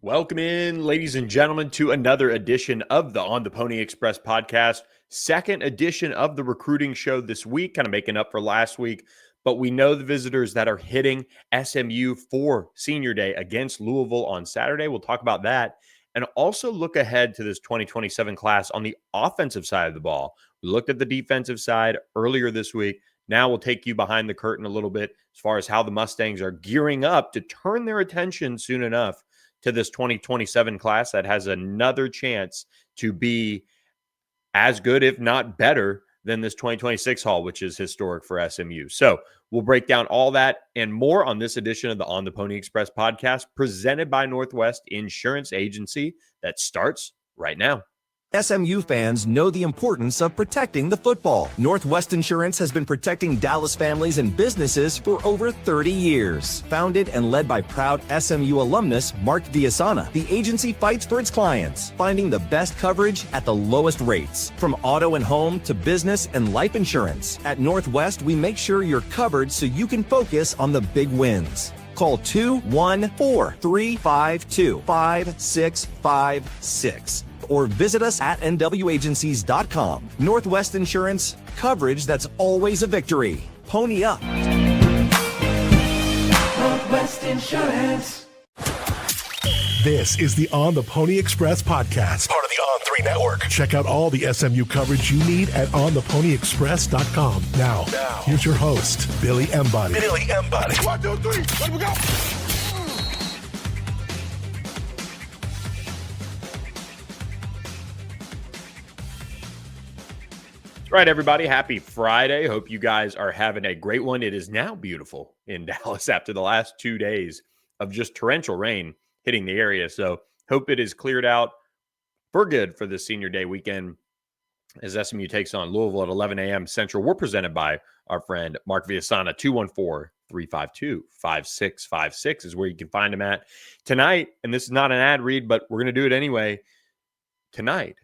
Welcome in, ladies and gentlemen, to another edition of the On the Pony Express podcast. Second edition of the recruiting show this week, kind of making up for last week. But we know the visitors that are hitting SMU for Senior Day against Louisville on Saturday. We'll talk about that and also look ahead to this 2027 class on the offensive side of the ball. We looked at the defensive side earlier this week. Now we'll take you behind the curtain a little bit as far as how the Mustangs are gearing up to turn their attention soon enough to this 2027 class that has another chance to be as good, if not better, than this 2026 haul, which is historic for SMU. So we'll break down all that and more on this edition of the On the Pony Express podcast, presented by Northwest Insurance Agency, that starts right now. SMU fans know the importance of protecting the football. Northwest Insurance has been protecting Dallas families and businesses for over 30 years. Founded and led by proud SMU alumnus Mark Villasana, the agency fights for its clients, finding the best coverage at the lowest rates. From auto and home to business and life insurance, at Northwest, we make sure you're covered so you can focus on the big wins. Call 214-352-5656 or visit us at nwagencies.com. Northwest Insurance, coverage that's always a victory. Pony up. Northwest Insurance. This is the On the Pony Express podcast, part of the On3 network. Check out all the SMU coverage you need at ontheponyexpress.com. Now, here's your host, Billy Embody. 1, 2, 3, let me go. All right, everybody. Happy Friday. Hope you guys are having a great one. It is now beautiful in Dallas after the last 2 days of just torrential rain hitting the area. So hope it is cleared out for good for the Senior Day weekend as SMU takes on Louisville at 11 a.m. Central. We're presented by our friend Mark Villasana. 214-352-5656 is where you can find him at tonight. And this is not an ad read, but we're going to do it anyway. Tonight,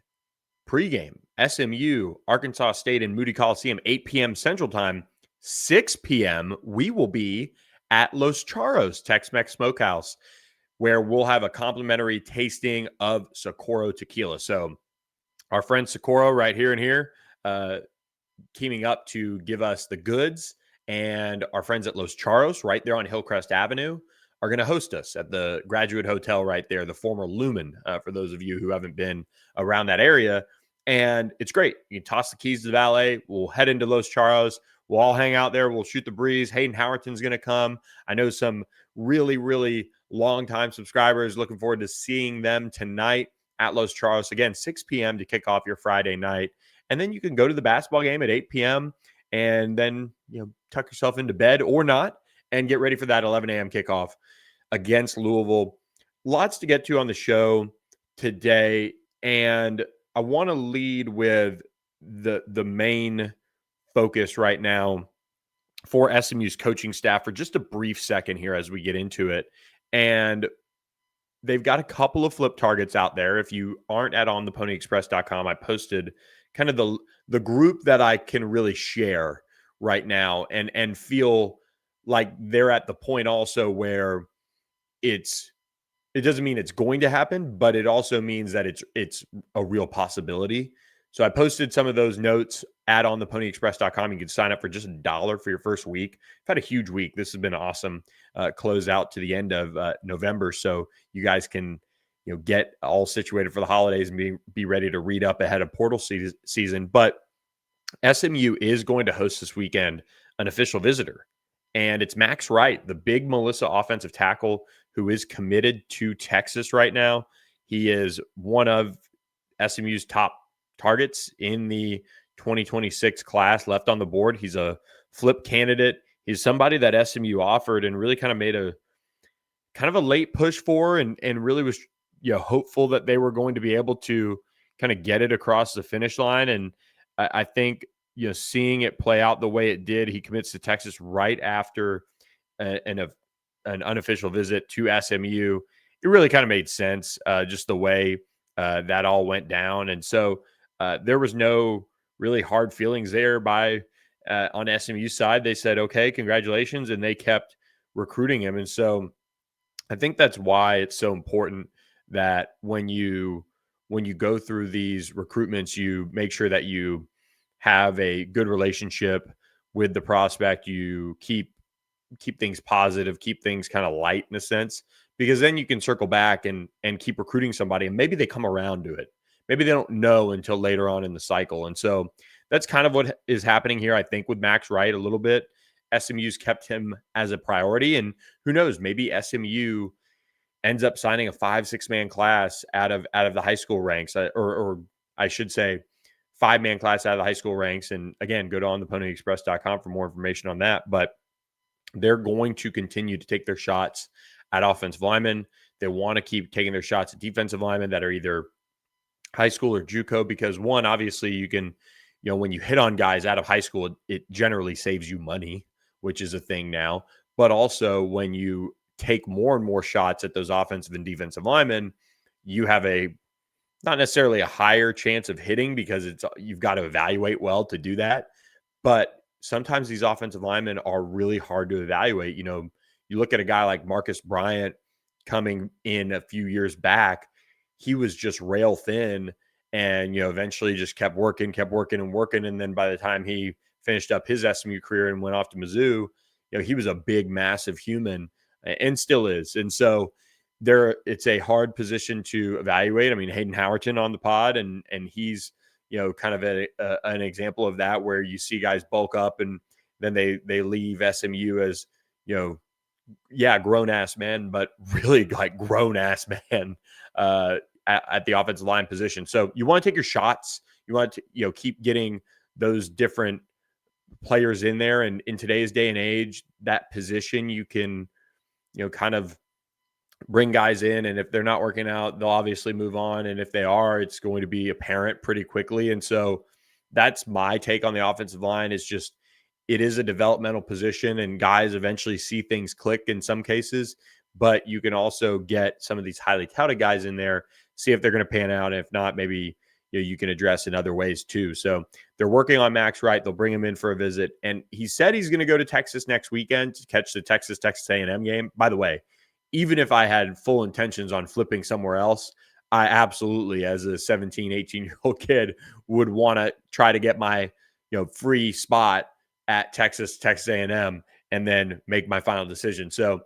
pregame, SMU, Arkansas State, and Moody Coliseum, 8 p.m. Central Time. 6 p.m., we will be at Los Charros Tex-Mex Smokehouse, where we'll have a complimentary tasting of Socorro tequila. So our friend Socorro right here and here, teaming up to give us the goods, and our friends at Los Charros right there on Hillcrest Avenue are going to host us at the Graduate Hotel right there, the former Lumen, for those of you who haven't been around that area. And it's great. You can toss the keys to the valet. We'll head into Los Charros. We'll all hang out there. We'll shoot the breeze. Hayden Howerton's going to come. I know some really, really long-time subscribers. Looking forward to seeing them tonight at Los Charros. Again, 6 p.m. to kick off your Friday night. And then you can go to the basketball game at 8 p.m. and then, tuck yourself into bed or not and get ready for that 11 a.m. kickoff against Louisville. Lots to get to on the show today. And I want to lead with the main focus right now for SMU's coaching staff for just a brief second here as we get into it. And they've got a couple of flip targets out there. If you aren't at ontheponyexpress.com, I posted kind of the group that I can really share right now and feel like they're at the point also where it doesn't mean it's going to happen, but it also means that it's a real possibility. So I posted some of those notes at ontheponyexpress.com. You can sign up for just $1 for your first week. I've had a huge week. This has been an awesome close out to the end of November. So you guys can get all situated for the holidays and be ready to read up ahead of portal season. But SMU is going to host this weekend an official visitor. And it's Max Wright, the big Melissa offensive tackle who is committed to Texas right now. He is one of SMU's top targets in the 2026 class left on the board. He's a flip candidate. He's somebody that SMU offered and really kind of made a late push for and really was hopeful that they were going to be able to kind of get it across the finish line. And I think seeing it play out the way it did, he commits to Texas right after an unofficial visit to SMU. It really kind of made sense, just the way that all went down. And so there was no really hard feelings there on SMU's side. They said, okay, congratulations. And they kept recruiting him. And so I think that's why it's so important that when you go through these recruitments, you make sure that you have a good relationship with the prospect. You keep things positive, keep things kind of light in a sense, because then you can circle back and keep recruiting somebody, and maybe they come around to it. Maybe they don't know until later on in the cycle. And so that's kind of what is happening here, I think, with Max Wright a little bit. SMU's kept him as a priority, and who knows, maybe SMU ends up signing a 5-6 man class out of the high school ranks, or I should say 5-man class out of the high school ranks. And again, go to ontheponyexpress.com for more information on that. But they're going to continue to take their shots at offensive linemen. They want to keep taking their shots at defensive linemen that are either high school or JUCO, because one, obviously you can, when you hit on guys out of high school, it generally saves you money, which is a thing now. But also when you take more and more shots at those offensive and defensive linemen, you have not necessarily a higher chance of hitting, because you've got to evaluate well to do that. But sometimes these offensive linemen are really hard to evaluate. You look at a guy like Marcus Bryant coming in a few years back, he was just rail thin, and, eventually just kept working. And then by the time he finished up his SMU career and went off to Mizzou, he was a big, massive human, and still is. And so it's a hard position to evaluate. I mean, Hayden Howerton on the pod, and he's, kind of an example of that, where you see guys bulk up and then they leave SMU as, grown ass men, but really like grown ass man at the offensive line position. So you want to take your shots. You want to, keep getting those different players in there. And in today's day and age, that position, you can, kind of bring guys in, and if they're not working out, they'll obviously move on. And if they are, it's going to be apparent pretty quickly. And so that's my take on the offensive line, is just, it is a developmental position, and guys eventually see things click in some cases, but you can also get some of these highly touted guys in there, see if they're going to pan out. And if not, maybe you can address in other ways too. So they're working on Max Wright. They'll bring him in for a visit. And he said he's going to go to Texas next weekend to catch the Texas A&M game. By the way, even if I had full intentions on flipping somewhere else, I absolutely, as a 17, 18-year-old kid, would want to try to get my, free spot at Texas A&M, and then make my final decision. So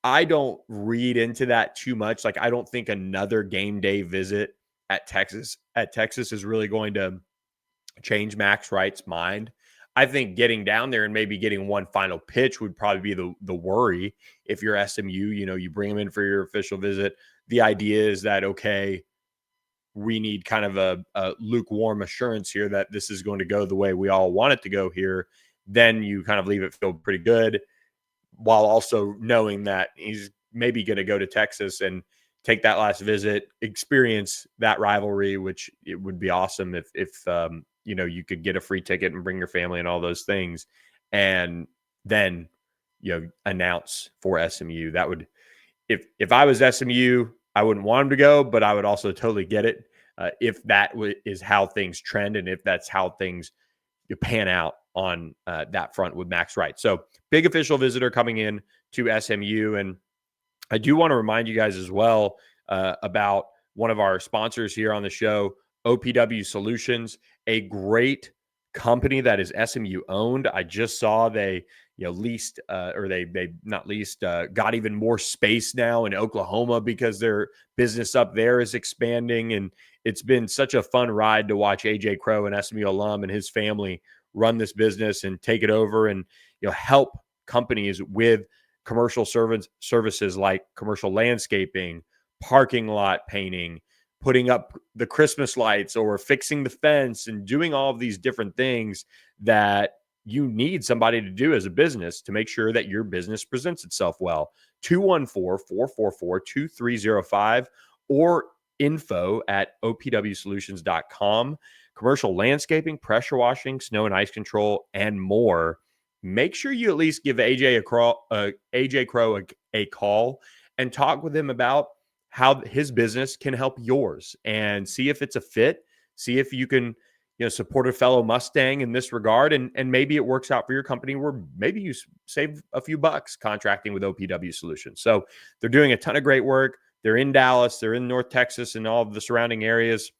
I don't read into that too much. Like, I don't think another game day visit at Texas is really going to change Max Wright's mind. I think getting down there and maybe getting one final pitch would probably be the worry. If you're SMU, you bring them in for your official visit. The idea is that, okay, we need kind of a lukewarm assurance here that this is going to go the way we all want it to go here. Then you kind of leave it feel pretty good, while also knowing that he's maybe going to go to Texas and take that last visit, experience that rivalry, which it would be awesome if you could get a free ticket and bring your family and all those things, and then announce for SMU. That would, if I was SMU, I wouldn't want him to go, but I would also totally get it if that is how things trend, and if that's how things pan out on that front with Max Wright. So big official visitor coming in to SMU. And I do want to remind you guys as well about one of our sponsors here on the show, OPW Solutions, a great company that is SMU owned. I just saw they leased or they not leased, got even more space now in Oklahoma, because their business up there is expanding. And it's been such a fun ride to watch AJ Crow, an SMU alum, and his family run this business and take it over, and help companies with commercial services like commercial landscaping, parking lot painting, putting up the Christmas lights, or fixing the fence, and doing all of these different things that you need somebody to do as a business to make sure that your business presents itself well. 214-444-2305 or info@opwsolutions.com. Commercial landscaping, pressure washing, snow and ice control, and more. Make sure you at least give AJ Crow a call and talk with him about how his business can help yours, and see if it's a fit. See if you can support a fellow Mustang in this regard, and maybe it works out for your company, where maybe you save a few bucks contracting with OPW Solutions. So they're doing a ton of great work. They're in Dallas, they're in North Texas and all of the surrounding areas,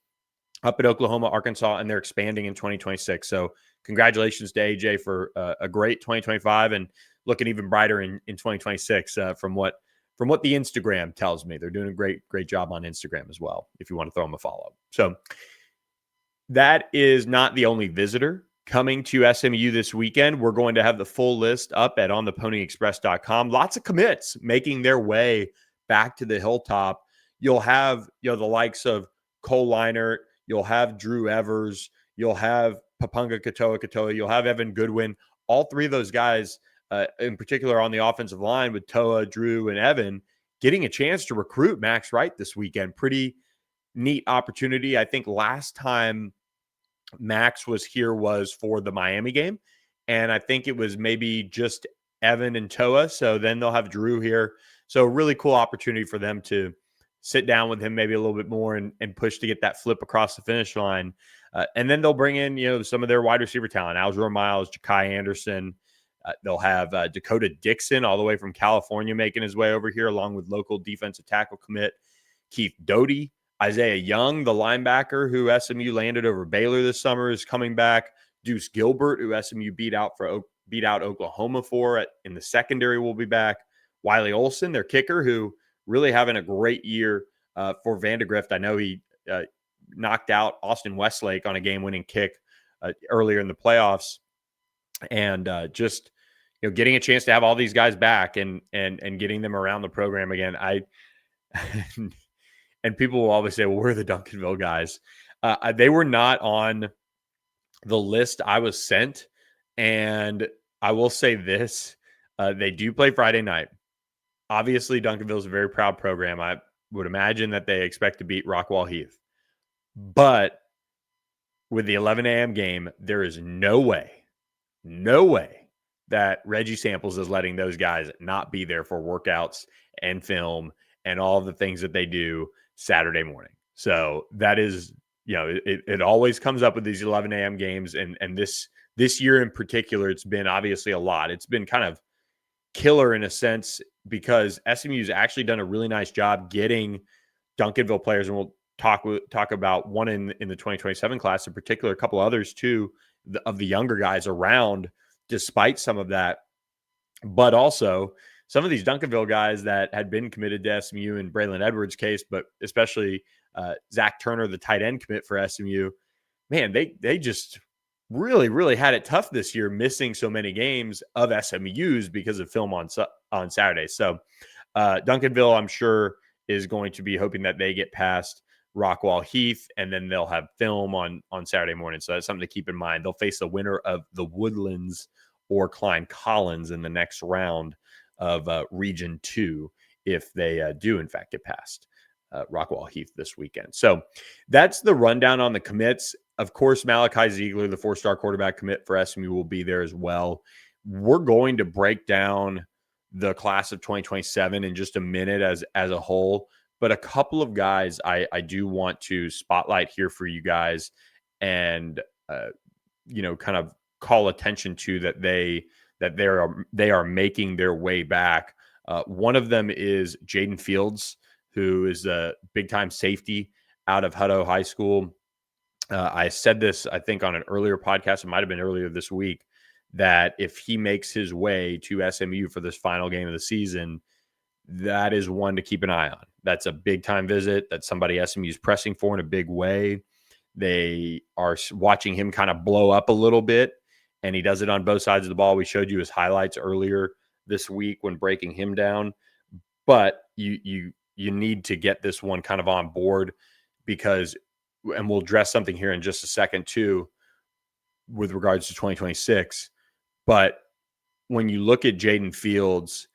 up at Oklahoma, Arkansas, and they're expanding in 2026. So congratulations to AJ for a great 2025 and looking even brighter in 2026 from what the Instagram tells me. They're doing a great job on Instagram as well, if you want to throw them a follow. So that is not the only visitor coming to SMU this weekend. We're going to have the full list up at ontheponyexpress.com. Lots of commits making their way back to the hilltop. You'll have, the likes of Cole Leinert. You'll have Drew Evers. You'll have Papunga Katoa. You'll have Evan Goodwin. All three of those guys, in particular on the offensive line with Toa, Drew, and Evan, getting a chance to recruit Max Wright this weekend. Pretty neat opportunity. I think last time Max was here was for the Miami game, and I think it was maybe just Evan and Toa. So then they'll have Drew here. So really cool opportunity for them to sit down with him maybe a little bit more and push to get that flip across the finish line. And then they'll bring in, some of their wide receiver talent, Algernon Miles, Ja'Kai Anderson. They'll have Dakota Dixon all the way from California making his way over here, along with local defensive tackle commit Keith Doty. Isaiah Young, the linebacker who SMU landed over Baylor this summer, is coming back. Deuce Gilbert, who SMU beat out Oklahoma for in the secondary, will be back. Wiley Olson, their kicker, who really having a great year for Vandegrift. I know he knocked out Austin Westlake on a game-winning kick earlier in the playoffs, and just getting a chance to have all these guys back and getting them around the program again. And people will always say, well, we're the Duncanville guys. They were not on the list I was sent. And I will say this, they do play Friday night. Obviously, Duncanville is a very proud program. I would imagine that they expect to beat Rockwall Heath. But with the 11 a.m. game, there is no way that Reggie Samples is letting those guys not be there for workouts and film and all of the things that they do Saturday morning. So that is, it always comes up with these 11 a.m. games. And this year in particular, it's been obviously a lot. It's been kind of killer in a sense because SMU's actually done a really nice job getting Duncanville players. And we'll talk about one in the 2027 class in particular, a couple others too, of the younger guys around despite some of that. But also some of these Duncanville guys that had been committed to SMU in Braylon Edwards' case, but especially Zach Turner, the tight end commit for SMU, man, they just really, really had it tough this year, missing so many games of SMU's because of film on Saturday. So Duncanville, I'm sure, is going to be hoping that they get past Rockwall Heath, and then they'll have film on Saturday morning. So that's something to keep in mind. They'll face the winner of the Woodlands or Klein Collins in the next round of Region 2 if they do, in fact, get past Rockwall Heath this weekend. So that's the rundown on the commits. Of course, Malachi Ziegler, the 4-star quarterback commit for SMU, will be there as well. We're going to break down the class of 2027 in just a minute as a whole, but a couple of guys I do want to spotlight here for you guys and kind of call attention to that they are making their way back. One of them is Jaden Fields, who is a big-time safety out of Hutto High School. I said this, I think, on an earlier podcast. It might have been earlier this week, that if he makes his way to SMU for this final game of the season, that is one to keep an eye on. That's a big-time visit. That's somebody SMU is pressing for in a big way. They are watching him kind of blow up a little bit, and he does it on both sides of the ball. We showed you his highlights earlier this week when breaking him down. But you need to get this one kind of on board because, and we'll address something here in just a second too, with regards to 2026. But when you look at Jaden Fields,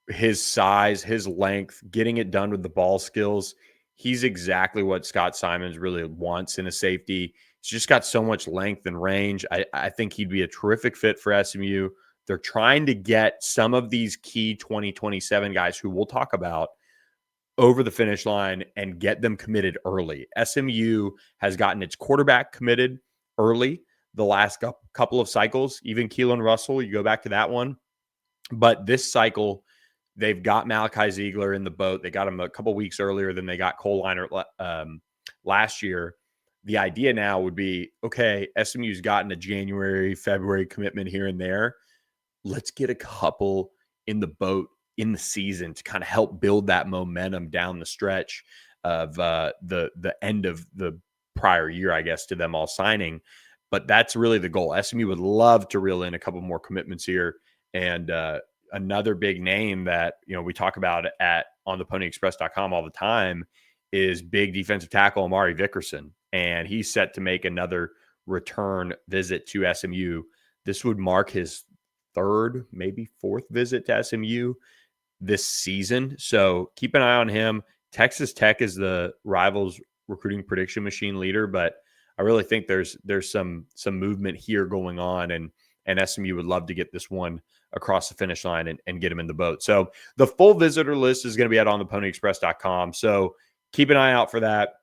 his size, his length, getting it done with the ball skills, he's exactly what Scott Simons really wants in a safety. He's just got so much length and range. I think he'd be a terrific fit for SMU. They're trying to get some of these key 2027 guys who we'll talk about over the finish line and get them committed early. SMU has gotten its quarterback committed early the last couple of cycles, even Keelan Russell, you go back to that one. But this cycle, they've got Malachi Ziegler in the boat. They got him a couple weeks earlier than they got Cole Liner last year. The idea now would be, okay, SMU's gotten a January, February commitment here and there. Let's get a couple in the boat in the season to kind of help build that momentum down the stretch of the end of the prior year, I guess, to them all signing. But that's really the goal. SMU would love to reel in a couple more commitments here. And another big name that, we talk about at ontheponyexpress.com all the time is big defensive tackle Amari Vickerson. And he's set to make another return visit to SMU. This would mark his third, maybe fourth visit to SMU this season. So keep an eye on him. Texas Tech is the Rivals recruiting prediction machine leader, but I really think there's some movement here going on, and SMU would love to get this one across the finish line and get him in the boat. So the full visitor list is going to be at ontheponyexpress.com. So keep an eye out for that,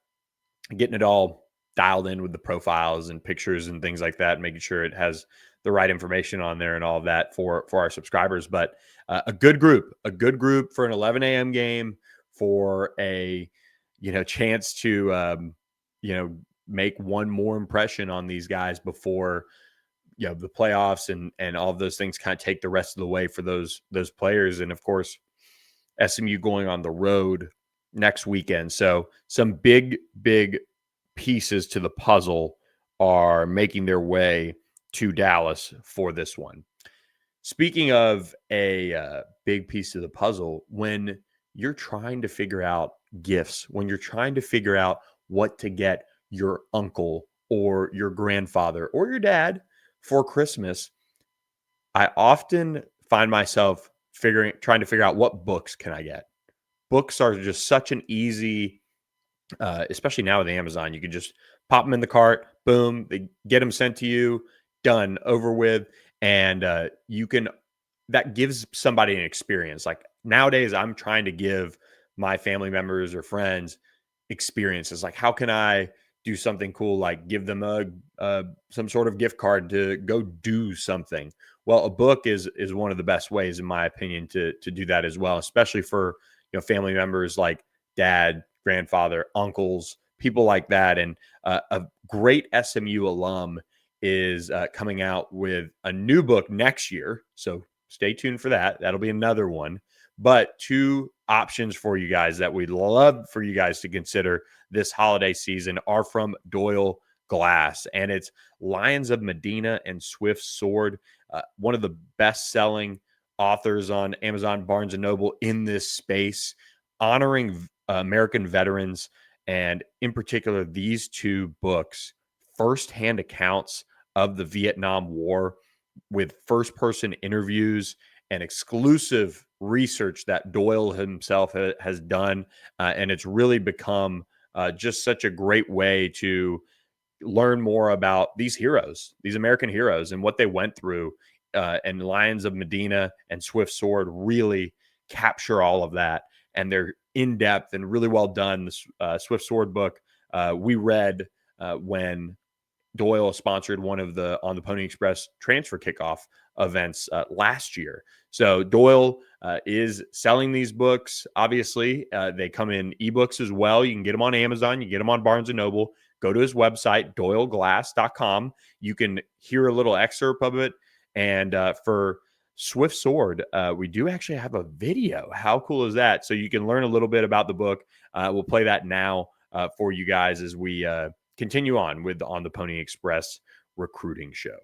getting it all dialed in with the profiles and pictures and things like that, making sure it has the right information on there and all of that for our subscribers. But a good group for an 11 a.m. game, for a, chance to, make one more impression on these guys before, the playoffs and all of those things kind of take the rest of the way for those players. And of course, SMU going on the road next weekend. So some big pieces to the puzzle are making their way to Dallas for this one. Speaking of a big piece of the puzzle, when you're trying to figure out gifts, when you're trying to figure out what to get your uncle or your grandfather or your dad for Christmas, I often find myself trying to figure out what books can I get. Books are just such an easy, especially now with Amazon, you can just pop them in the cart, boom, they get them sent to you, done, over with. And that gives somebody an experience. Like nowadays, I'm trying to give my family members or friends experiences. Like, how can I do something cool? Like give them some sort of gift card to go do something. Well, a book is one of the best ways, in my opinion, to do that as well, especially for, family members like dad, grandfather, uncles, people like that. And a great SMU alum is coming out with a new book next year. So stay tuned for that. That'll be another one. But two options for you guys that we'd love for you guys to consider this holiday season are from Doyle Glass. And it's Lions of Medina and Swift Sword, one of the best-selling authors on Amazon, Barnes & Noble in this space, honoring American veterans. And in particular, these two books, firsthand accounts of the Vietnam War with first-person interviews and exclusive research that Doyle himself has done. And it's really become just such a great way to learn more about these heroes, these American heroes, and what they went through. And Lions of Medina and Swift Sword really capture all of that. And they're in-depth and really well done. The Swift Sword book we read when Doyle sponsored one of the On the Pony Express transfer kickoff events last year. So Doyle is selling these books. Obviously, they come in ebooks as well. You can get them on Amazon. You can get them on Barnes & Noble. Go to his website, doyleglass.com. You can hear a little excerpt of it. And for Swift Sword, we do actually have a video. How cool is that? So you can learn a little bit about the book. We'll play that now for you guys as we continue on with On the Pony Express Recruiting Show.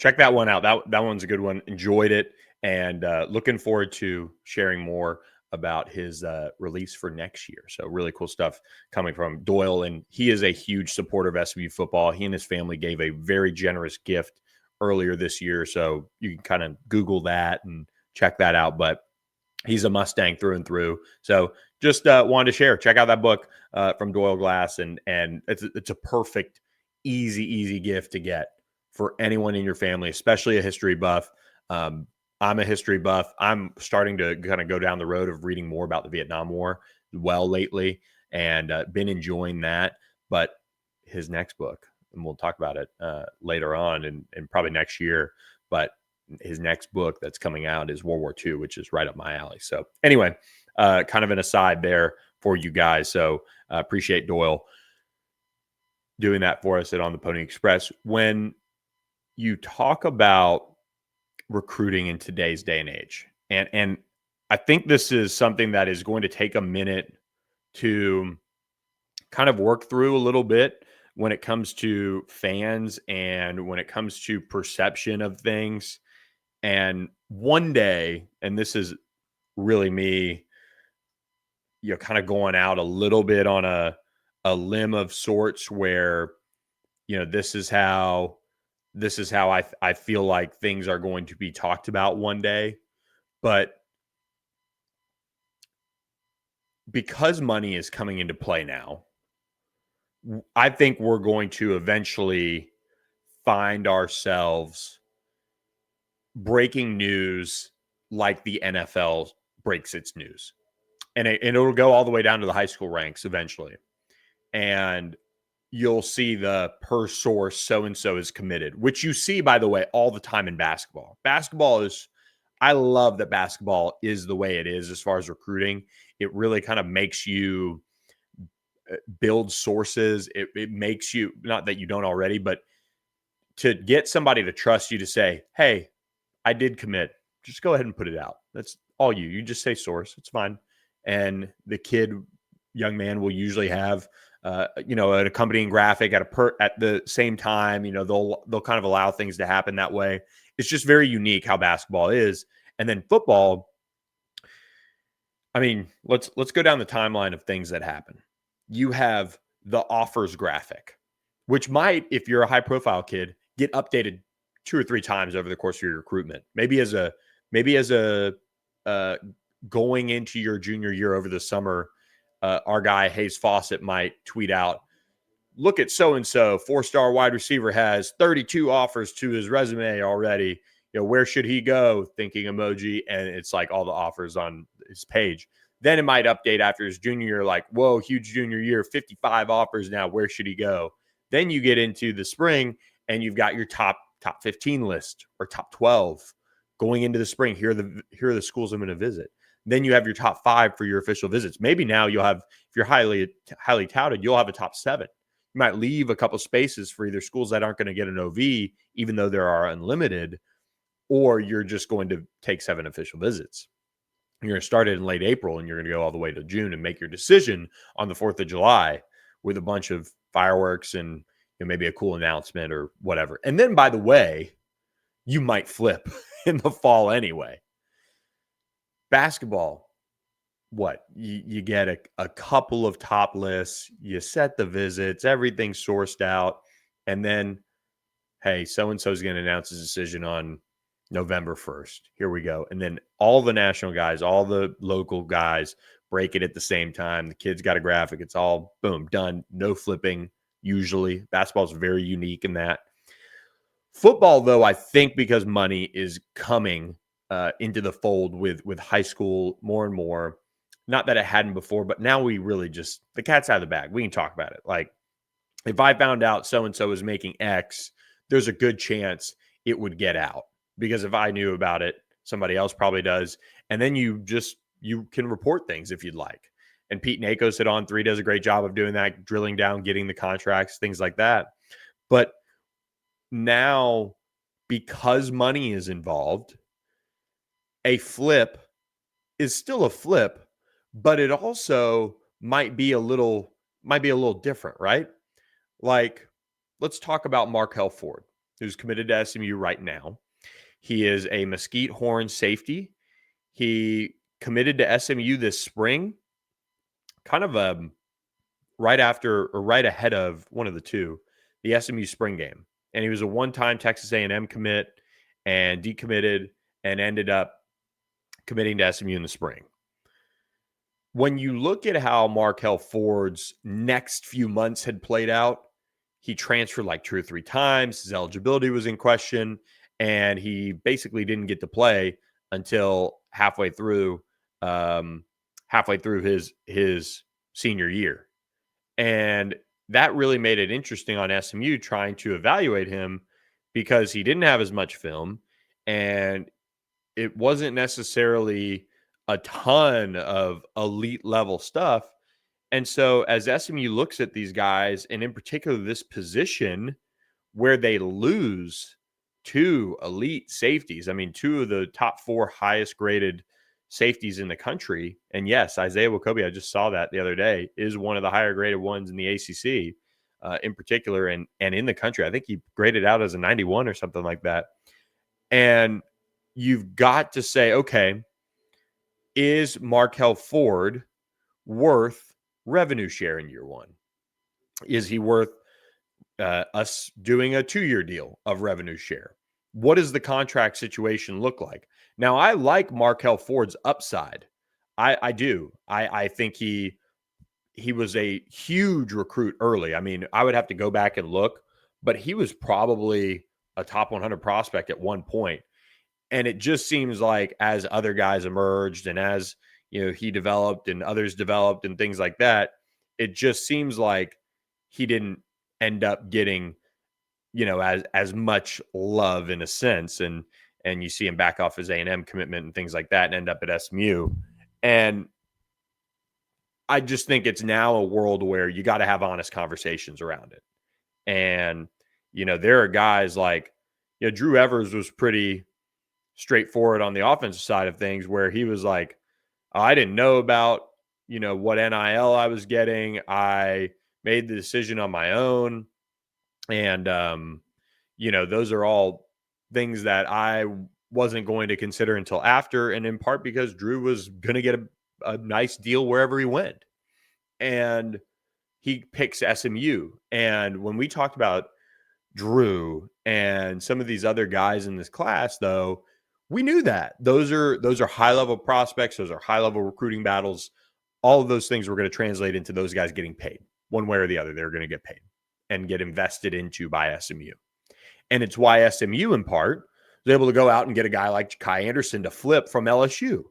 check that one out. That one's a good one. Enjoyed it, and looking forward to sharing more about his release for next year. So really cool stuff coming from Doyle, and he is a huge supporter of SMU football. He and his family gave a very generous gift earlier this year, so you can kind of Google that and check that out. But he's a Mustang through and through. So just wanted to share. Check out that book from Doyle Glass, and it's a perfect, easy gift to get for anyone in your family, especially a history buff. I'm a history buff. I'm starting to kind of go down the road of reading more about the Vietnam War well lately, and been enjoying that. But his next book, and we'll talk about it later on and probably next year, but his next book that's coming out is World War II, which is right up my alley. So anyway, kind of an aside there for you guys. So appreciate Doyle doing that for us at On the Pony Express. When you talk about recruiting in today's day and age, and I think this is something that is going to take a minute to kind of work through a little bit when it comes to fans and when it comes to perception of things. And one day, and this is really me, kind of going out a little bit on a limb of sorts, where, this is how I feel like things are going to be talked about one day. But because money is coming into play now, I think we're going to eventually find ourselves breaking news like the NFL breaks its news. And it'll go all the way down to the high school ranks eventually. And you'll see the per source so-and-so is committed, which you see, by the way, all the time in basketball. I love that basketball is the way it is as far as recruiting. It really kind of makes you build sources. It makes you, not that you don't already, but to get somebody to trust you to say, hey, I did commit, just go ahead and put it out. That's all you just say source. It's fine. And the young man will usually have, an accompanying graphic at the same time. They'll kind of allow things to happen that way. It's just very unique how basketball is. And then football, I mean, let's go down the timeline of things that happen. You have the offers graphic, which might, if you're a high profile kid, get updated 2 or 3 times over the course of your recruitment. Maybe as a going into your junior year over the summer, our guy Hayes Fawcett might tweet out, look at so-and-so 4-star wide receiver has 32 offers to his resume already. Where should he go? Thinking emoji. And it's like all the offers on his page. Then it might update after his junior year, like, whoa, huge junior year, 55 offers now. Where should he go? Then you get into the spring and you've got your top 15 list or top 12 going into the spring. Here are the schools I'm going to visit. Then you have your top 5 for your official visits. Maybe now you'll have, if you're highly touted, you'll have a top 7. You might leave a couple spaces for either schools that aren't going to get an OV, even though there are unlimited, or you're just going to take 7 official visits. You're going to start it in late April, and you're going to go all the way to June and make your decision on the 4th of July with a bunch of fireworks and maybe a cool announcement or whatever. And then, by the way, you might flip in the fall anyway. Basketball, what? You get a couple of top lists, you set the visits, everything's sourced out, and then, hey, so-and-so is going to announce his decision on November 1st. Here we go. And then all the national guys, all the local guys break it at the same time. The kid's got a graphic. It's all, boom, done. No flipping, usually. Basketball is very unique in that. Football, though, I think because money is coming into the fold with high school more and more. Not that it hadn't before, but now we really just, the cat's out of the bag. We can talk about it. Like, if I found out so-and-so is making X, there's a good chance it would get out. Because if I knew about it, somebody else probably does. And then you can report things if you'd like. And Pete Nakos at On3 does a great job of doing that, drilling down, getting the contracts, things like that. But now, because money is involved, a flip is still a flip, but it also might be a little different, right? Like, let's talk about Markel Ford. who's committed to SMU right now. He is a Mesquite Horn safety. He committed to SMU this spring, kind of right after or right ahead of one of the two, the SMU spring game. And he was a one-time Texas A&M commit and decommitted and ended up committing to SMU in the spring. When you look at how Markel Ford's next few months had played out, he transferred like 2 or 3 times. His eligibility was in question, and he basically didn't get to play until halfway through his senior year. And that really made it interesting on SMU trying to evaluate him because he didn't have as much film, and it wasn't necessarily a ton of elite level stuff. And so as SMU looks at these guys, and in particular this position where they lose 2 elite safeties, I mean, 2 of the top 4 highest graded safeties in the country. And yes, Isaiah Wacobia, I just saw that the other day, is one of the higher graded ones in the ACC in particular and in the country. I think he graded out as a 91 or something like that. And you've got to say, okay, is Markel Ford worth revenue share in year 1? Is he worth us doing a 2-year deal of revenue share? What does the contract situation look like? Now, I like Markel Ford's upside. I do. I think he was a huge recruit early. I mean, I would have to go back and look, but he was probably a top 100 prospect at one point. And it just seems like as other guys emerged and as, he developed and others developed and things like that, it just seems like he didn't end up getting, as much love in a sense. And you see him back off his A&M commitment and things like that and end up at SMU. And I just think it's now a world where you got to have honest conversations around it. And, there are guys like, Drew Evers was pretty straightforward on the offensive side of things where he was like, I didn't know about, what NIL I was getting. I made the decision on my own. And, those are all things that I wasn't going to consider until after. And in part because Drew was going to get a nice deal wherever he went. And he picks SMU. And when we talked about Drew and some of these other guys in this class, though, we knew that those are high level prospects. Those are high level recruiting battles. All of those things were going to translate into those guys getting paid one way or the other. They're going to get paid and get invested into by SMU. And it's why SMU in part was able to go out and get a guy like Ja'Kai Anderson to flip from LSU.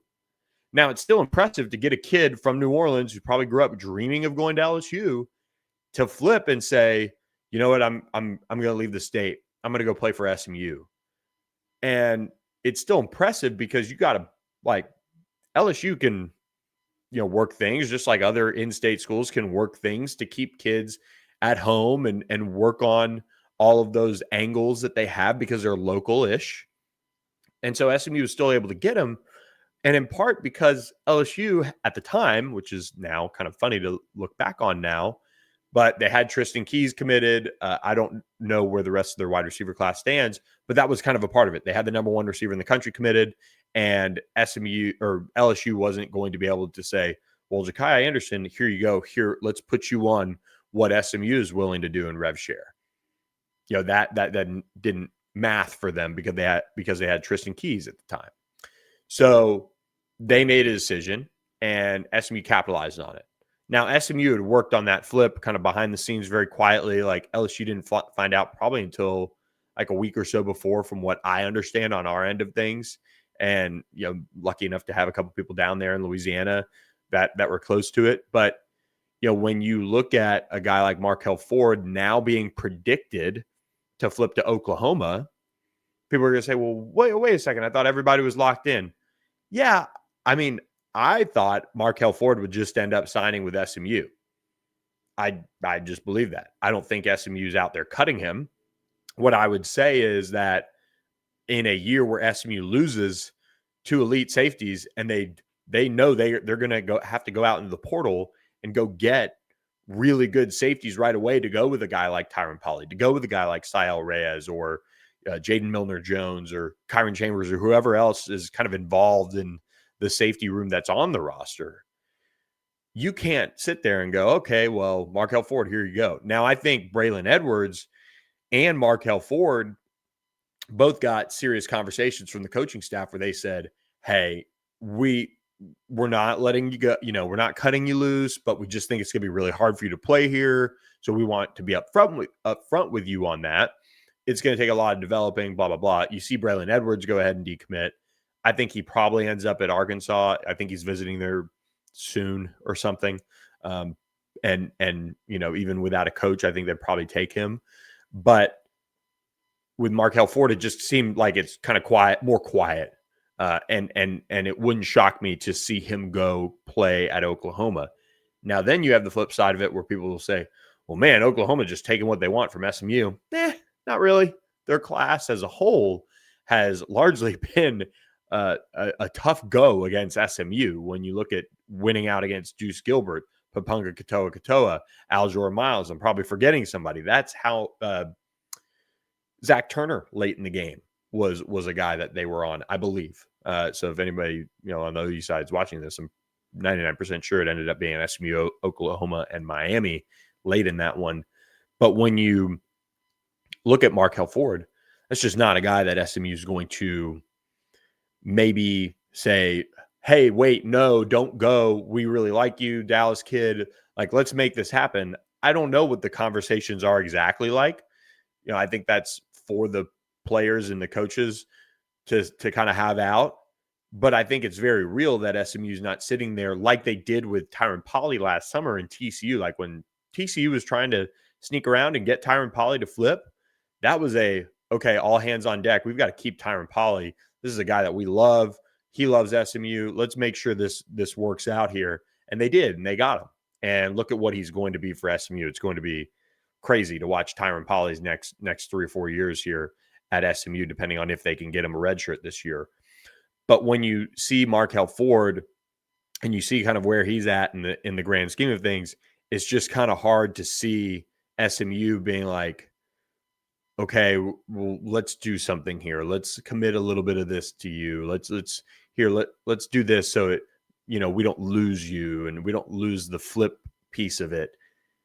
Now, it's still impressive to get a kid from New Orleans who probably grew up dreaming of going to LSU to flip and say, you know what, I'm going to leave the state. I'm going to go play for SMU. And it's still impressive because you got to, like, LSU can, work things just like other in-state schools can work things to keep kids at home and work on all of those angles that they have because they're local-ish. And so SMU was still able to get them. And in part because LSU at the time, which is now kind of funny to look back on now, but they had Tristan Keys committed. I don't know where the rest of their wide receiver class stands, but that was kind of a part of it. They had the number 1 receiver in the country committed, and SMU or LSU wasn't going to be able to say, well, Ja'Kai Anderson, here you go. Here, let's put you on what SMU is willing to do in rev share. That didn't math for them because they had Tristan Keys at the time. So they made a decision, and SMU capitalized on it. Now, SMU had worked on that flip kind of behind the scenes very quietly. Like LSU didn't find out probably until like a week or so before, from what I understand on our end of things. And, lucky enough to have a couple people down there in Louisiana that were close to it. But, when you look at a guy like Markel Ford now being predicted to flip to Oklahoma, people are going to say, well, wait a second. I thought everybody was locked in. Yeah. I mean, I thought Markel Ford would just end up signing with SMU. I just believe that. I don't think SMU's out there cutting him. What I would say is that in a year where SMU loses 2 elite safeties and they know they're going to have to go out into the portal and go get really good safeties right away to go with a guy like Tyron Polley, to go with a guy like Sael Reyes or Jaden Milner-Jones or Kyron Chambers or whoever else is kind of involved in the safety room that's on the roster. You can't sit there and go, okay, well, Markel Ford, here you go. Now, I think Braylon Edwards and Markel Ford both got serious conversations from the coaching staff where they said, hey, we're not letting you go, we're not cutting you loose, but we just think it's going to be really hard for you to play here. So we want to be upfront with you on that. It's going to take a lot of developing, blah, blah, blah. You see Braylon Edwards go ahead and decommit. I think he probably ends up at Arkansas. I think he's visiting there soon or something. And even without a coach, I think they'd probably take him. But with Markel Ford, it just seemed like it's kind of more quiet. And it wouldn't shock me to see him go play at Oklahoma. Now, then you have the flip side of it where people will say, well, man, Oklahoma just taking what they want from SMU. Not really. Their class as a whole has largely been a tough go against SMU. When you look at winning out against Juice Gilbert, Papunga Katoa, Aljor Miles, I'm probably forgetting somebody. That's how Zach Turner late in the game was a guy that they were on, I believe. So if anybody on the OU side is watching this, I'm 99% sure it ended up being SMU, Oklahoma, and Miami late in that one. But when you look at Markel Ford, that's just not a guy that SMU is going to maybe say, hey, wait, no, don't go. We really like you, Dallas kid. Like, let's make this happen. I don't know what the conversations are exactly like. I think that's for the players and the coaches to kind of have out. But I think it's very real that SMU is not sitting there like they did with Tyron Polley last summer in TCU. Like when TCU was trying to sneak around and get Tyron Polley to flip, that was okay, all hands on deck. We've got to keep Tyron Polley. This is a guy that we love. He loves SMU. Let's make sure this works out here. And they did, and they got him. And look at what he's going to be for SMU. It's going to be crazy to watch Tyron Polley's next 3 or 4 years here at SMU, depending on if they can get him a red shirt this year. But when you see Markel Ford and you see kind of where he's at in the grand scheme of things, it's just kind of hard to see SMU being like, okay, well, let's do something here. Let's commit a little bit of this to you. Let's do this so it, we don't lose you and we don't lose the flip piece of it.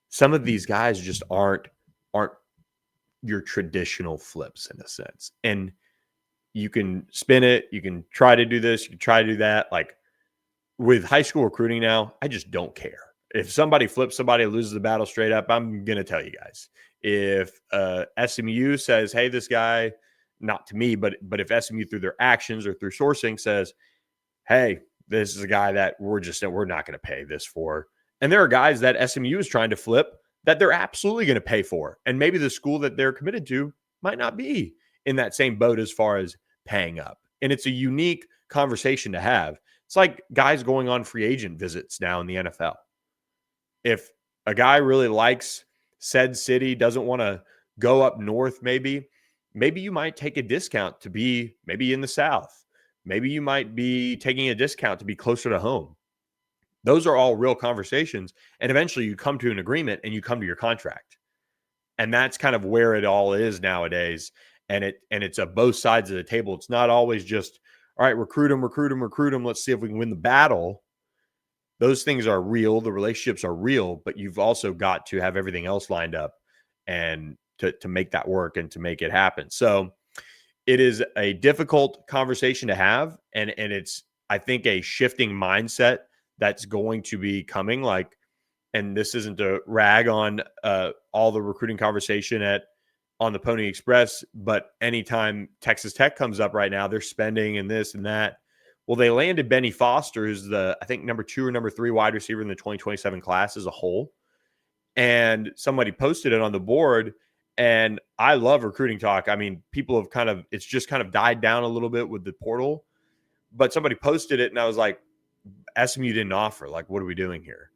Some of these guys just aren't your traditional flips in a sense. And you can spin it. You can try to do this. You can try to do that. Like with high school recruiting now, I just don't care. If somebody flips somebody and loses the battle straight up, I'm going to tell you guys. If SMU says, hey, this guy, not to me, but if SMU through their actions or through sourcing says, hey, this is a guy that we're not going to pay this for. And there are guys that SMU is trying to flip that they're absolutely going to pay for. And maybe the school that they're committed to might not be in that same boat as far as paying up. And it's a unique conversation to have. It's like guys going on free agent visits now in the NFL. If a guy really likes said city, doesn't want to go up north, maybe you might take a discount to be maybe in the South. Maybe you might be taking a discount to be closer to home. Those are all real conversations. And eventually you come to an agreement and you come to your contract. And that's kind of where it all is nowadays. And it's a both sides of the table. It's not always just, all right, recruit them. Let's see if we can win the battle. Those things are real. The relationships are real, but you've also got to have everything else lined up and to make that work and to make it happen. So it is a difficult conversation to have. And it's, I think, a shifting mindset that's going to be coming. Like, and this isn't to rag on all the recruiting conversation on the Pony Express, but anytime Texas Tech comes up right now, they're spending and this and that. Well, they landed Benny Foster, who's I think number 2 or number 3 wide receiver in the 2027 class as a whole. And somebody posted it on the board. And I love recruiting talk. I mean, people have it's just kind of died down a little bit with the portal. But somebody posted it and I was like, SMU didn't offer. Like, what are we doing here?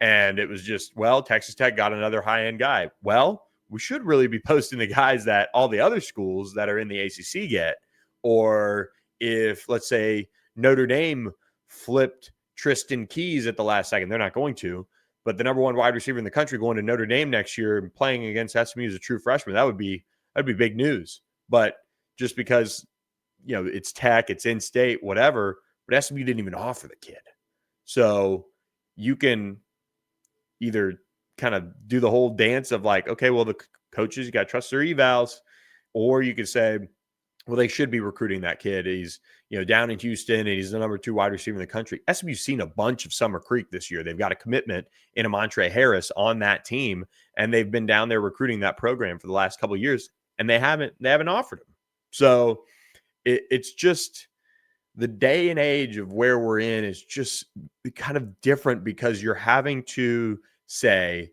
And it was just, well, Texas Tech got another high-end guy. Well, we should really be posting the guys that all the other schools that are in the ACC get. Or if, let's say, Notre Dame flipped Tristan Keys at the last second, they're not going to, but the number 1 wide receiver in the country going to Notre Dame next year and playing against SMU as a true freshman, that'd be big news. But just because, it's tech, it's in state, whatever, but SMU didn't even offer the kid. So you can either kind of do the whole dance of like, okay, well, the coaches, you got to trust their evals, or you could say, well, they should be recruiting that kid. He's, down in Houston, and he's the number 2 wide receiver in the country. SMU's seen a bunch of Summer Creek this year. They've got a commitment in Amontre Harris on that team, and they've been down there recruiting that program for the last couple of years, and they haven't offered him. So it's just the day and age of where we're in is just kind of different, because you're having to say,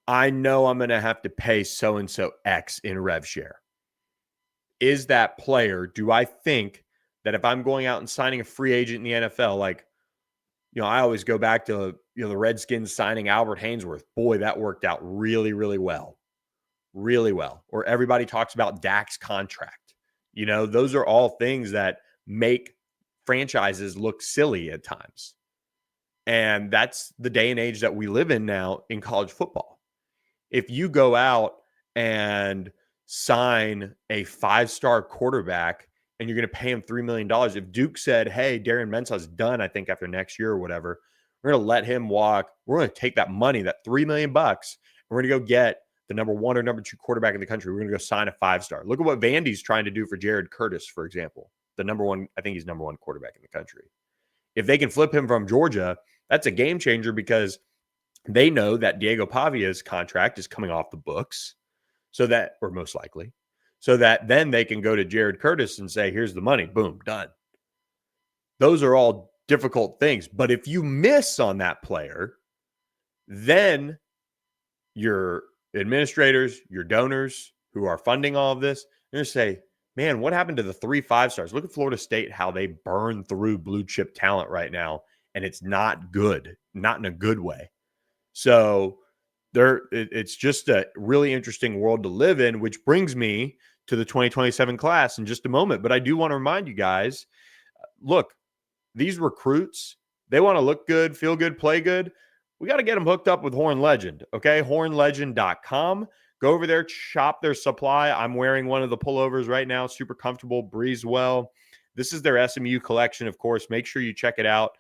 I know I'm going to have to pay so-and-so X in rev share. Is that player, do I think that if I'm going out and signing a free agent in the NFL, like, I always go back to, the Redskins signing Albert Haynesworth. Boy, that worked out really, really well. Really well. Or everybody talks about Dak's contract. Those are all things that make franchises look silly at times. And that's the day and age that we live in now in college football. If you go out and sign a 5-star quarterback and you're going to pay him $3 million, if Duke said, hey, Darian Mensah's done, I think after next year or whatever, we're going to let him walk. We're going to take that money, that $3 million, and we're going to go get the number 1 or number 2 quarterback in the country. We're going to go sign a 5-star. Look at what Vandy's trying to do for Jared Curtis, for example. The number 1, I think he's number 1 quarterback in the country. If they can flip him from Georgia, that's a game changer, because they know that Diego Pavia's contract is coming off the books, so that, or most likely, so that then they can go to Jared Curtis and say, here's the money, boom, done. Those are all difficult things. But if you miss on that player, then your administrators, your donors who are funding all of this, they're going to say, man, what happened to the 3 5-stars? Look at Florida State, how they burn through blue chip talent right now, and it's not good, not in a good way. So it's just a really interesting world to live in, which brings me to the 2027 class in just a moment. But I do want to remind you guys, look, these recruits, they want to look good, feel good, play good. We got to get them hooked up with Horn Legend, okay? HornLegend.com. Go over there, shop their supply. I'm wearing one of the pullovers right now, super comfortable, breathes well. This is their SMU collection, of course. Make sure you check it out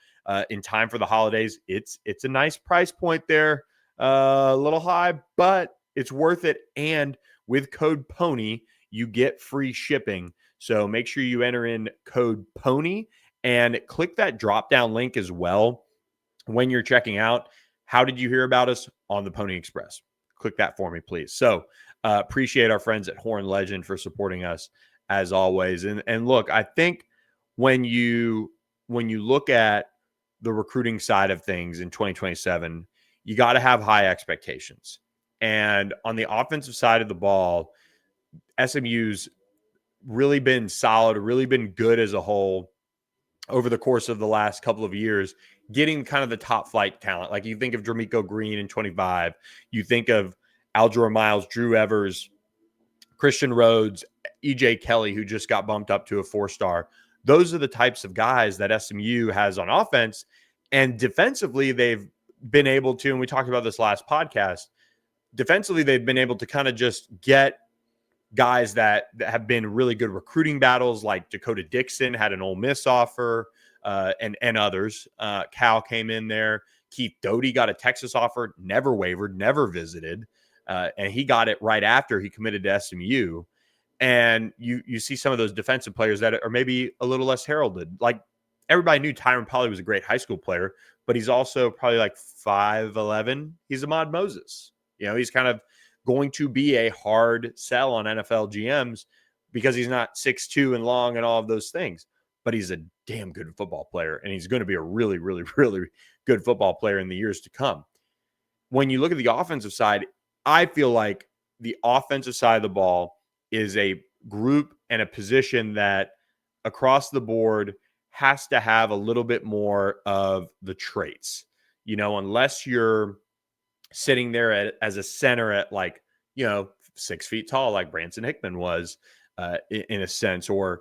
in time for the holidays. It's a nice price point there, a little high, but it's worth it. And with code PONY, you get free shipping. So make sure you enter in code PONY and click that drop-down link as well when you're checking out. How did you hear about us? On the Pony Express. Click that for me, please. So appreciate our friends at Horn Legend for supporting us as always. And look, I think when you look at the recruiting side of things in 2027, you got to have high expectations. And on the offensive side of the ball, SMU's really been solid, really been good as a whole over the course of the last couple of years, getting kind of the top flight talent. Like you think of D'Amico Green in 25, you think of Algebra Miles, Drew Evers, Christian Rhodes, EJ Kelly, who just got bumped up to a 4-star. Those are the types of guys that SMU has on offense. And defensively, they've been able to, and we talked about this last podcast, defensively, they've been able to kind of just get guys that have been really good recruiting battles, like Dakota Dixon had an Ole Miss offer, and others. Cal came in there. Keith Doty got a Texas offer, never wavered, never visited, and he got it right after he committed to SMU. And you see some of those defensive players that are maybe a little less heralded. Like everybody knew Tyron Polley was a great high school player, but he's also probably like 5'11". He's Ahmad Moses. He's kind of going to be a hard sell on NFL GMs because he's not 6'2" and long and all of those things, but he's a damn good football player. And he's going to be a really, really, really good football player in the years to come. When you look at the offensive side, I feel like the offensive side of the ball is a group and a position that across the board has to have a little bit more of the traits, unless you're sitting there as a center at 6 feet tall, like Branson Hickman was in a sense, or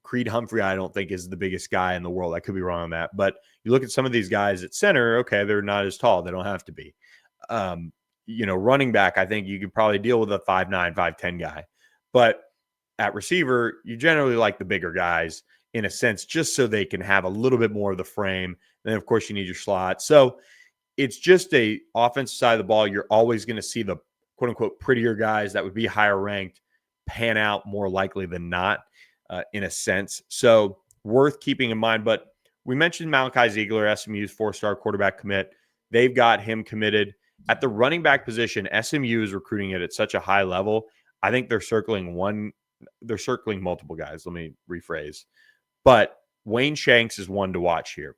Creed Humphrey, I don't think is the biggest guy in the world. I could be wrong on that, but you look at some of these guys at center, okay, they're not as tall. They don't have to be. Running back, I think you could probably deal with a 5'9", 5'10" guy, but at receiver, you generally like the bigger guys in a sense, just so they can have a little bit more of the frame. And then, of course, you need your slot. So it's just a offensive side of the ball. You're always going to see the quote unquote prettier guys that would be higher ranked pan out more likely than not, in a sense. So worth keeping in mind. But we mentioned Malachi Ziegler, SMU's 4-star quarterback commit. They've got him committed at the running back position. SMU is recruiting it at such a high level. I think they're circling multiple guys. Let me rephrase. But Wayne Shanks is one to watch here.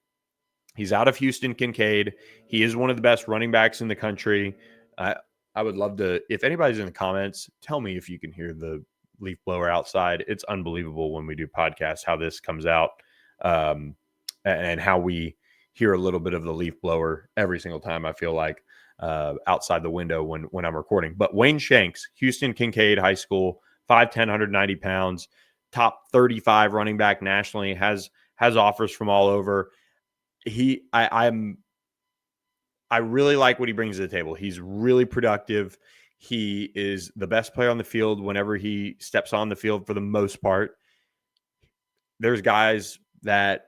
He's out of Houston Kincaid. He is one of the best running backs in the country. I would love to, if anybody's in the comments, tell me if you can hear the leaf blower outside. It's unbelievable when we do podcasts how this comes out, and how we hear a little bit of the leaf blower every single time, I feel like, outside the window when I'm recording. But Wayne Shanks, Houston Kincaid High School, 5'10", 190 pounds, top 35 running back nationally, has offers from all over. I really like what he brings to the table. He's really productive. He is the best player on the field whenever he steps on the field for the most part. There's guys that,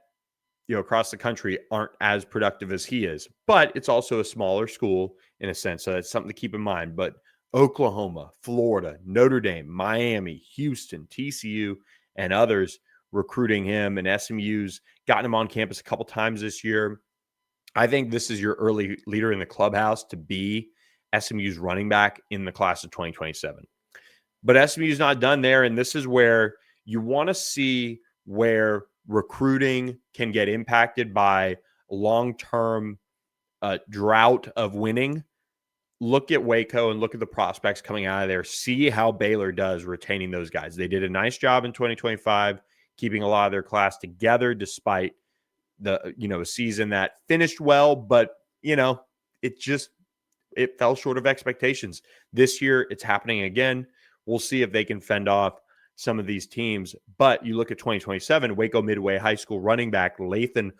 across the country aren't as productive as he is, but it's also a smaller school in a sense. So that's something to keep in mind. But Oklahoma, Florida, Notre Dame, Miami, Houston, TCU, and others recruiting him, and SMU's gotten him on campus a couple times this year. I think this is your early leader in the clubhouse to be SMU's running back in the class of 2027. But SMU's not done there, and this is where you want to see where recruiting can get impacted by long-term drought of winning. Look at Waco and look at the prospects coming out of there. See how Baylor does retaining those guys. They did a nice job in 2025, keeping a lot of their class together despite the a season that finished well, but it fell short of expectations. This year it's happening again. We'll see if they can fend off some of these teams. But you look at 2027, Waco Midway High School running back Lathan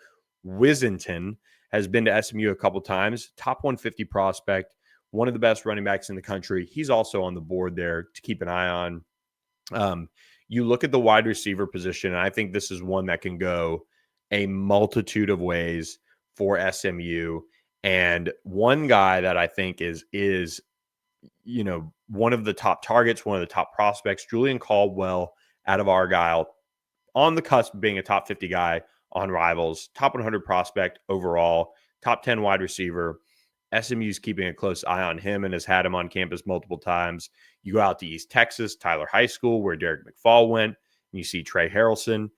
Wisenton has been to SMU a couple times, top 150 prospect, one of the best running backs in the country. He's also on the board there to keep an eye on. You look at the wide receiver position, and I think this is one that can go a multitude of ways for SMU. And one guy that I think is one of the top targets, one of the top prospects, Julian Caldwell out of Argyle, on the cusp of being a top 50 guy on Rivals, top 100 prospect overall, top 10 wide receiver. SMU's keeping a close eye on him and has had him on campus multiple times. You go out to East Texas, Tyler High School, where Derek McFall went, and you see Trey Harrelson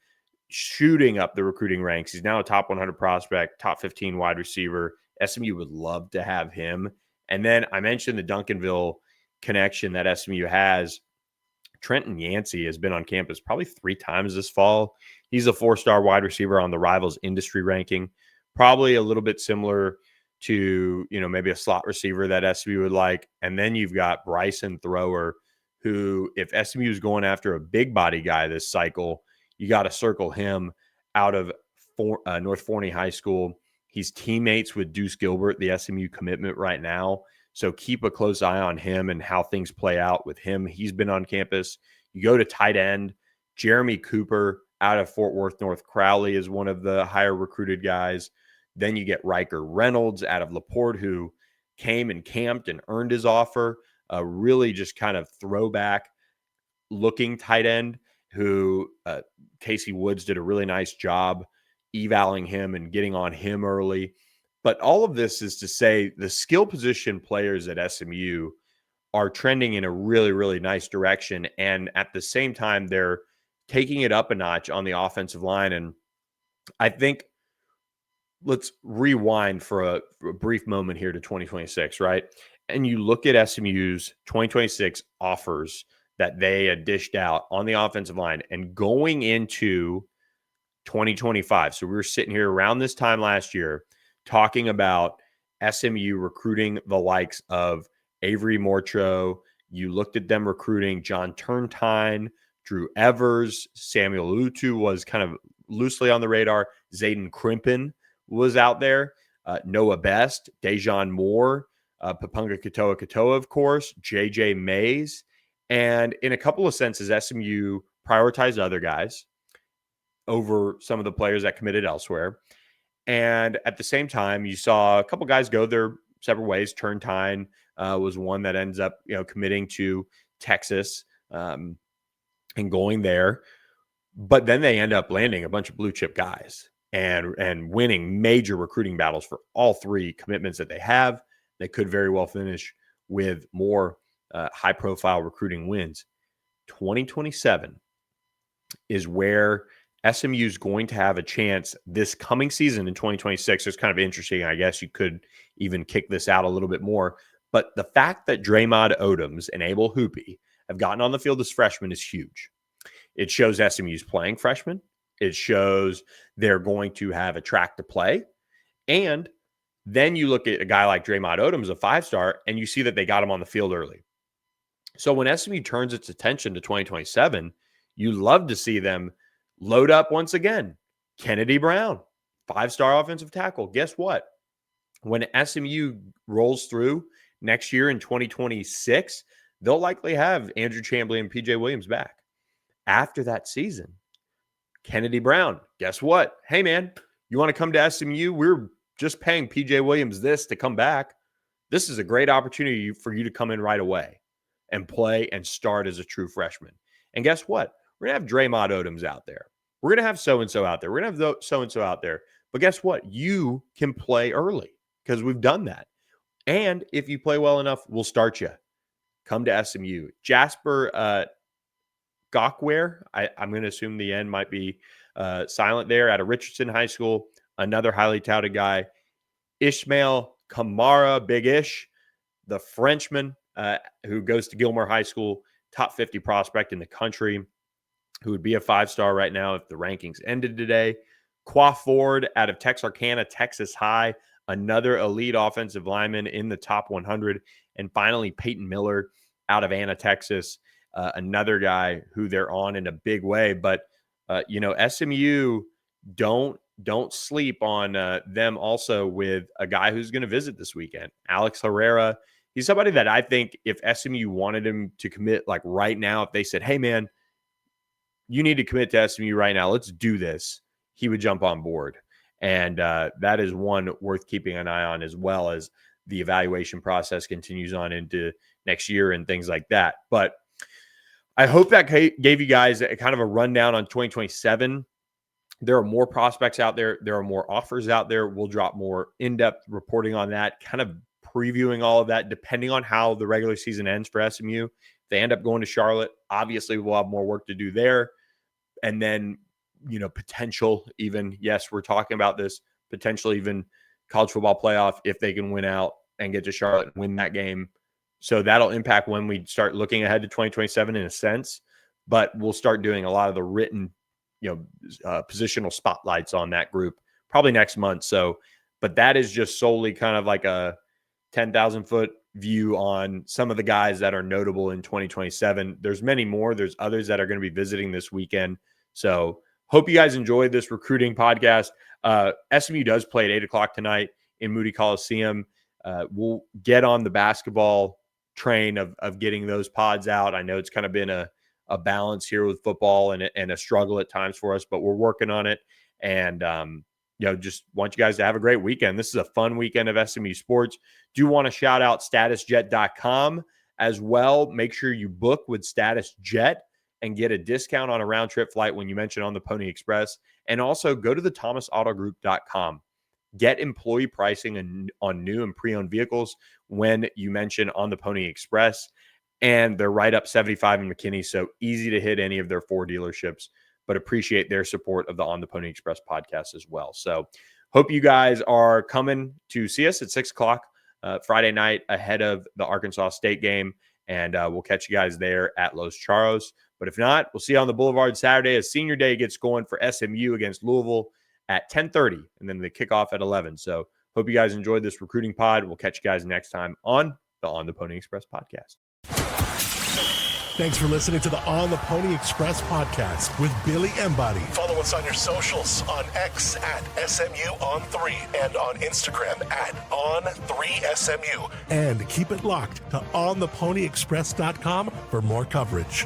shooting up the recruiting ranks. He's now a top 100 prospect, top 15 wide receiver. SMU would love to have him. And then I mentioned the Duncanville connection that SMU has. Trenton Yancey has been on campus probably 3 times this fall. He's a 4-star wide receiver on the Rivals industry ranking, probably a little bit similar to, maybe a slot receiver that SMU would like. And then you've got Bryson Thrower, who, if SMU is going after a big body guy this cycle, you got to circle him out of North Forney High School. He's teammates with Deuce Gilbert, the SMU commitment right now. So keep a close eye on him and how things play out with him. He's been on campus. You go to tight end, Jeremy Cooper out of Fort Worth North Crowley is one of the higher recruited guys. Then you get Riker Reynolds out of LaPorte, who came and camped and earned his offer. Really just kind of throwback looking tight end who Casey Woods did a really nice job evaling him and getting on him early. But all of this is to say the skill position players at SMU are trending in a really, really nice direction. And at the same time, they're taking it up a notch on the offensive line. And I think let's rewind for a brief moment here to 2026, right? And you look at SMU's 2026 offers that they had dished out on the offensive line and going into 2025. So we were sitting here around this time last year talking about SMU recruiting the likes of Avery Mortro. You looked at them recruiting John Turntine, Drew Evers, Samuel Utu was kind of loosely on the radar. Zayden Crimpen was out there. Noah Best, Dejan Moore, Papunga Katoa, of course, JJ Mays. And in a couple of senses, SMU prioritized other guys over some of the players that committed elsewhere. And at the same time, you saw a couple guys go their separate ways. Turntine was one that ends up, committing to Texas and going there. But then they end up landing a bunch of blue chip guys and winning major recruiting battles for all three commitments that they have. They could very well finish with more high profile recruiting wins. 2027 is where SMU is going to have a chance this coming season in 2026. It's kind of interesting. I guess you could even kick this out a little bit more. But the fact that Draymond Odoms and Abel Hoopy have gotten on the field as freshmen is huge. It shows SMU's playing freshmen. It shows they're going to have a track to play. And then you look at a guy like Draymond Odoms, a 5-star, and you see that they got him on the field early. So when SMU turns its attention to 2027, you love to see them load up once again. Kennedy Brown, 5-star offensive tackle. Guess what? When SMU rolls through next year in 2026, they'll likely have Andrew Chamblee and PJ Williams back. After that season, Kennedy Brown, guess what? Hey, man, you want to come to SMU? We're just paying PJ Williams this to come back. This is a great opportunity for you to come in right away and play and start as a true freshman. And guess what? We're going to have Draymond Odoms out there. We're going to have so-and-so out there. We're going to have so-and-so out there. But guess what? You can play early because we've done that. And if you play well enough, we'll start you. Come to SMU. Jasper Gockware, I'm going to assume the end might be silent there, out of Richardson High School. Another highly touted guy. Ishmael Kamara, Big Ish, the Frenchman who goes to Gilmore High School, top 50 prospect in the country, who would be a 5-star right now if the rankings ended today. Qua Ford out of Texarkana, Texas High, another elite offensive lineman in the top 100. And finally, Peyton Miller out of Anna, Texas, another guy who they're on in a big way. But, SMU don't sleep on them also with a guy who's going to visit this weekend, Alex Herrera. He's somebody that I think if SMU wanted him to commit like right now, if they said, hey, man, you need to commit to SMU right now, let's do this, he would jump on board. And that is one worth keeping an eye on, as well as the evaluation process continues on into next year and things like that. But I hope that gave you guys a kind of a rundown on 2027. There are more prospects out there. There are more offers out there. We'll drop more in-depth reporting on that, kind of previewing all of that, depending on how the regular season ends for SMU. If they end up going to Charlotte, obviously we'll have more work to do there. And then, potential even, yes, we're talking about this, potential even college football playoff if they can win out and get to Charlotte and win that game. So that'll impact when we start looking ahead to 2027 in a sense, but we'll start doing a lot of the written, positional spotlights on that group probably next month. So, but that is just solely kind of like a 10,000 foot view on some of the guys that are notable in 2027. There's many more. There's others that are going to be visiting this weekend. So hope you guys enjoyed this recruiting podcast. SMU does play at 8:00 tonight in Moody Coliseum. We'll get on the basketball train of getting those pods out. I know it's kind of been a balance here with football and a struggle at times for us, but we're working on it. And, just want you guys to have a great weekend. This is a fun weekend of SMU sports. Do want to shout out statusjet.com as well. Make sure you book with Status Jet and get a discount on a round trip flight when you mention On the Pony Express. And also go to the thomasautogroup.com. Get employee pricing on new and pre-owned vehicles when you mention On the Pony Express. And they're right up 75 in McKinney, so easy to hit any of their 4 dealerships, but appreciate their support of the On the Pony Express podcast as well. So hope you guys are coming to see us at 6:00 Friday night ahead of the Arkansas State game, and we'll catch you guys there at Los Charros. But if not, we'll see you on the Boulevard Saturday as Senior Day gets going for SMU against Louisville at 10:30, and then the kickoff at 11. So hope you guys enjoyed this recruiting pod. We'll catch you guys next time on the Pony Express podcast. Thanks for listening to the On the Pony Express podcast with Billy Embody. Follow us on your socials on X at SMU on 3 and on Instagram at on3SMU. And keep it locked to ontheponyexpress.com for more coverage.